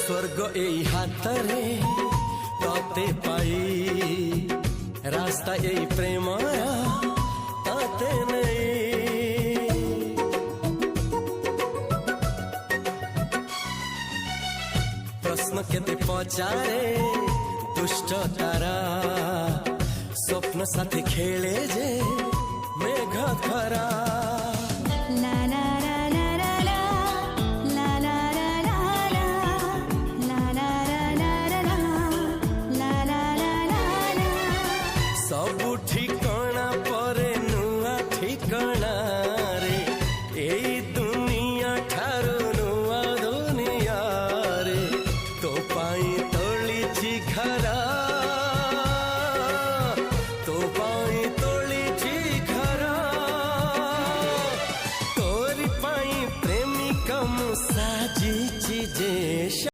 स्वर्ग এই হাতরে ততে পাই রাস্তা এই প্রেম তাতে নেই প্রশ্ন কেতে পচারে দুষ্ট তারা স্বপ্ন সাথে খেলে যে মেঘ খরা